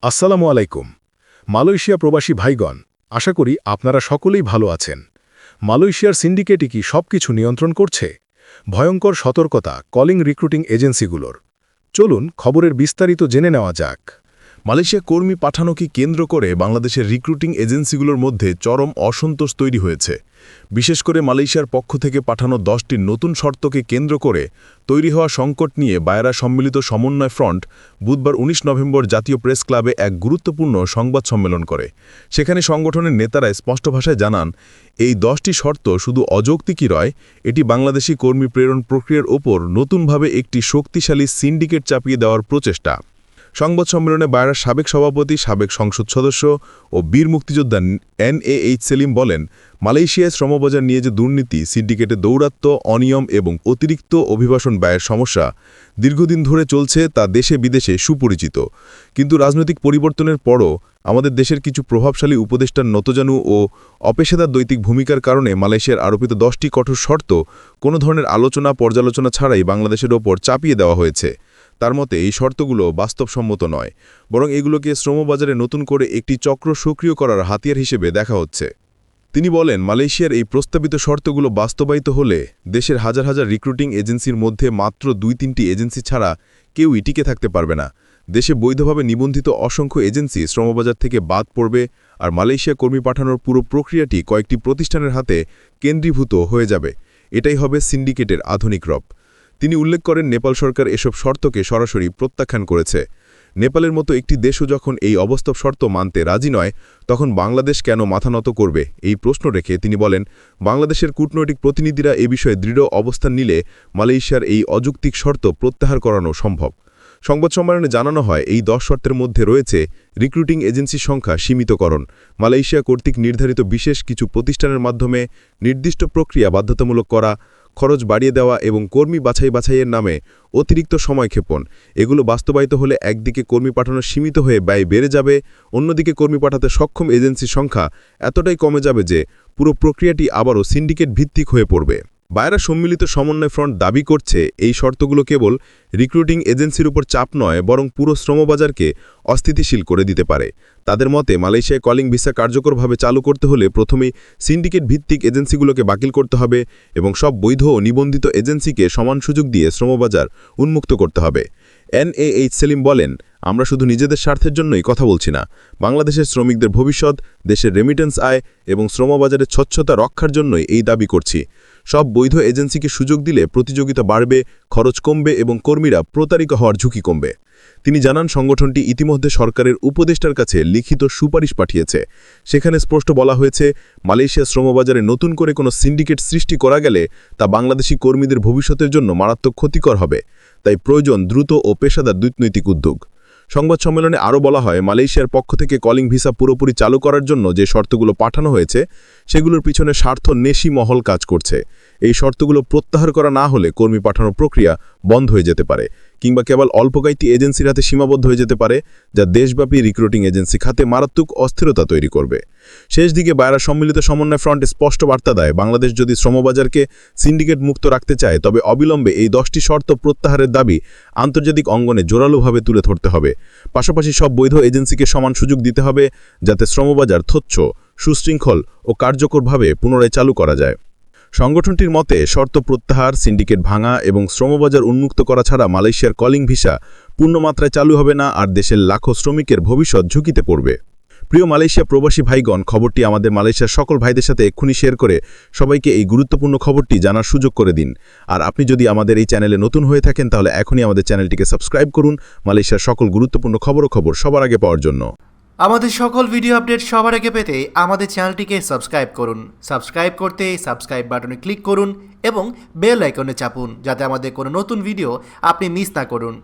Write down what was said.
আসসালামু আলাইকুম। মালয়েশিয়া প্রবাসী ভাইগণ, আশা করি আপনারা সকলেই ভালো আছেন। মালয়েশিয়ার সিন্ডিকেটই কি সবকিছু নিয়ন্ত্রণ করছে? ভয়ঙ্কর সতর্কতা কলিং রিক্রুটিং এজেন্সিগুলোর। চলুন খবরের বিস্তারিত জেনে নেওয়া যাক। মালয়েশিয়া কর্মী পাঠানোকে কেন্দ্র করে বাংলাদেশের রিক্রুটিং এজেন্সিগুলোর মধ্যে চরম অসন্তোষ তৈরি হয়েছে। বিশেষ করে মালয়েশিয়ার পক্ষ থেকে পাঠানো 10টি নতুন শর্তকে কেন্দ্র করে তৈরি হওয়া সংকট নিয়ে বায়রা সম্মিলিত সমন্বয় ফ্রন্ট বুধবার ১৯ নভেম্বর জাতীয় প্রেস ক্লাবে এক গুরুত্বপূর্ণ সংবাদ সম্মেলন করে। সেখানে সংগঠনের নেতারা স্পষ্ট ভাষায় জানান, এই 10টি শর্ত শুধু অযৌক্তিকই নয়, এটি বাংলাদেশি কর্মী প্রেরণ প্রক্রিয়ার ওপর নতুনভাবে একটি শক্তিশালী সিন্ডিকেট চাপিয়ে দেওয়ার প্রচেষ্টা। সংবাদ সম্মেলনে বায়রার সাবেক সভাপতি, সাবেক সংসদ সদস্য ও বীর মুক্তিযোদ্ধা NAH সেলিম বলেন, মালয়েশিয়ায় শ্রমবাজার নিয়ে যে দুর্নীতি, সিন্ডিকেটে দৌরাত্ম্য, অনিয়ম এবং অতিরিক্ত অভিবাসন ব্যয়ের সমস্যা দীর্ঘদিন ধরে চলছে তা দেশে বিদেশে সুপরিচিত। কিন্তু রাজনৈতিক পরিবর্তনের পরও আমাদের দেশের কিছু প্রভাবশালী উপদেষ্টার নতজানু ও অপেশাদার দ্বৈতিক ভূমিকার কারণে মালয়েশিয়ার আরোপিত 10টি কঠোর শর্ত কোনো ধরনের আলোচনা পর্যালোচনা ছাড়াই বাংলাদেশের ওপর চাপিয়ে দেওয়া হয়েছে। তার মতে এই শর্তগুলো বাস্তবসম্মত নয়, বরং এগুলোকে শ্রমবাজারে নতুন করে একটি চক্র সক্রিয় করার হাতিয়ার হিসেবে দেখা হচ্ছে। তিনি বলেন, মালয়েশিয়ার এই প্রস্তাবিত শর্তগুলো বাস্তবায়িত হলে দেশের হাজার হাজার রিক্রুটিং এজেন্সির মধ্যে মাত্র 2-3টি এজেন্সি ছাড়া কেউই টিকে থাকতে পারবে না। দেশে বৈধভাবে নিবন্ধিত অসংখ্য এজেন্সি শ্রমবাজার থেকে বাদ পড়বে, আর মালয়েশিয়া কর্মী পাঠানোর পুরো প্রক্রিয়াটি কয়েকটি প্রতিষ্ঠানের হাতে কেন্দ্রীভূত হয়ে যাবে। এটাই হবে সিন্ডিকেটের আধুনিক রূপ। তিনি উল্লেখ করেন, নেপাল সরকার এসব শর্তকে সরাসরি প্রত্যাখ্যান করেছে। নেপালের মতো একটি দেশও যখন এই অবাস্তব শর্ত মানতে রাজি নয়, তখন বাংলাদেশ কেন মাথা নত করবে, এই প্রশ্ন রেখে তিনি বলেন, বাংলাদেশের কূটনৈতিক প্রতিনিধিরা এ বিষয়ে দৃঢ় অবস্থান নিলে মালয়েশিয়ার এই অযৌক্তিক শর্ত প্রত্যাহার করানো সম্ভব। সংবাদ সম্মেলনে জানানো হয়, এই 10 শর্তের মধ্যে রয়েছে রিক্রুটিং এজেন্সির সংখ্যা সীমিতকরণ, মালয়েশিয়া কর্তৃক নির্ধারিত বিশেষ কিছু প্রতিষ্ঠানের মাধ্যমে নির্দিষ্ট প্রক্রিয়া বাধ্যতামূলক করা, খরচ বাড়িয়ে দেওয়া এবং কর্মী বাছাইয়ের নামে অতিরিক্ত সময় ক্ষেপণ। এগুলো বাস্তবায়িত হলে একদিকে কর্মী পাঠানো সীমিত হয়ে ব্যয় বেড়ে যাবে, অন্যদিকে কর্মী পাঠাতে সক্ষম এজেন্সির সংখ্যা এতটাই কমে যাবে যে পুরো প্রক্রিয়াটি আবারও সিন্ডিকেট ভিত্তিক হয়ে পড়বে। বায়রা সম্মিলিত সমন্বয় ফ্রন্ট দাবি করছে, এই শর্তগুলো কেবল রিক্রুটিং এজেন্সির উপর চাপ নয়, বরং পুরো শ্রমবাজারকে অস্থিতিশীল করে দিতে পারে। তাদের মতে, মালয়েশিয়ায় কলিং ভিসা কার্যকরভাবে চালু করতে হলে প্রথমেই সিন্ডিকেট ভিত্তিক এজেন্সিগুলোকে বাতিল করতে হবে এবং সব বৈধ ও নিবন্ধিত এজেন্সিকে সমান সুযোগ দিয়ে শ্রমবাজার উন্মুক্ত করতে হবে। NAH সেলিম বলেন, আমরা শুধু নিজেদের স্বার্থের জন্যই কথা বলছি না, বাংলাদেশের শ্রমিকদের ভবিষ্যৎ, দেশের রেমিটেন্স আয় এবং শ্রমবাজারের স্বচ্ছতা রক্ষার জন্যই এই দাবি করছি। সব বৈধ এজেন্সিকে সুযোগ দিলে প্রতিযোগিতা বাড়বে, খরচ কমবে এবং কর্মীরা প্রতারিত হওয়ার ঝুঁকি কমবে। তিনি জানান, সংগঠনটি ইতিমধ্যে সরকারের উপদেষ্টার কাছে লিখিত সুপারিশ পাঠিয়েছে। সেখানে স্পষ্ট বলা হয়েছে, মালয়েশিয়া শ্রমবাজারে নতুন করে কোনো সিন্ডিকেট সৃষ্টি করা গেলে তা বাংলাদেশি কর্মীদের ভবিষ্যতের জন্য মারাত্মক ক্ষতিকর হবে। তাই প্রয়োজন দ্রুত ও পেশাদার দ্বৈতনৈতিক উদ্যোগ। সংবাদ সম্মেলনে আরও বলা হয়, মালয়েশিয়ার পক্ষ থেকে কলিং ভিসা পুরোপুরি চালু করার জন্য যে শর্তগুলো পাঠানো হয়েছে সেগুলোর পিছনে স্বার্থন্বেষী মহল কাজ করছে। এই শর্তগুলো প্রত্যাহার করা না হলে কর্মী পাঠানোর প্রক্রিয়া বন্ধ হয়ে যেতে পারে, কিংবা কেবল অল্প কয়েকটি এজেন্সির হাতে সীমাবদ্ধ হয়ে যেতে পারে, যা দেশব্যাপী রিক্রুটিং এজেন্সি খাতে মারাত্মক অস্থিরতা তৈরি করবে। শেষ দিকে বায়রা সম্মিলিত সমন্বয় ফ্রন্ট স্পষ্ট বার্তা দেয়, বাংলাদেশ যদি শ্রমবাজারকে সিন্ডিকেট মুক্ত রাখতে চায়, তবে অবিলম্বে এই 10টি শর্ত প্রত্যাহারের দাবি আন্তর্জাতিক অঙ্গনে জোরালোভাবে তুলে ধরতে হবে। পাশাপাশি সব বৈধ এজেন্সিকে সমান সুযোগ দিতে হবে, যাতে শ্রমবাজার স্বচ্ছ, সুশৃঙ্খল ও কার্যকরভাবে পুনরায় চালু করা যায়। সংগঠনটির মতে, শর্ত প্রত্যাহার, সিন্ডিকেট ভাঙা এবং শ্রমবাজার উন্মুক্ত করা ছাড়া মালয়েশিয়ার কলিং ভিসা পূর্ণমাত্রায় চালু হবে না, আর দেশের লাখো শ্রমিকের ভবিষ্যৎ ঝুঁকিতে পড়বে। প্রিয় মালয়েশিয়া প্রবাসী ভাইগণ, খবরটি আমাদের মালয়েশিয়ার সকল ভাইদের সাথে এক্ষুনি শেয়ার করে সবাইকে এই গুরুত্বপূর্ণ খবরটি জানার সুযোগ করে দিন। আর আপনি যদি আমাদের এই চ্যানেলে নতুন হয়ে থাকেন, তাহলে এখনই আমাদের চ্যানেলটিকে সাবস্ক্রাইব করুন মালয়েশিয়ার সকল গুরুত্বপূর্ণ খবর সবার আগে পাওয়ার জন্য। আমাদের সকল ভিডিও আপডেট সবার আগে পেতে আমাদের চ্যানেলটিকে সাবস্ক্রাইব করুন। সাবস্ক্রাইব করতে সাবস্ক্রাইব বাটনে ক্লিক করুন এবং বেল আইকনে চাপুন, যাতে আমাদের কোনো নতুন ভিডিও আপনি মিস না করুন।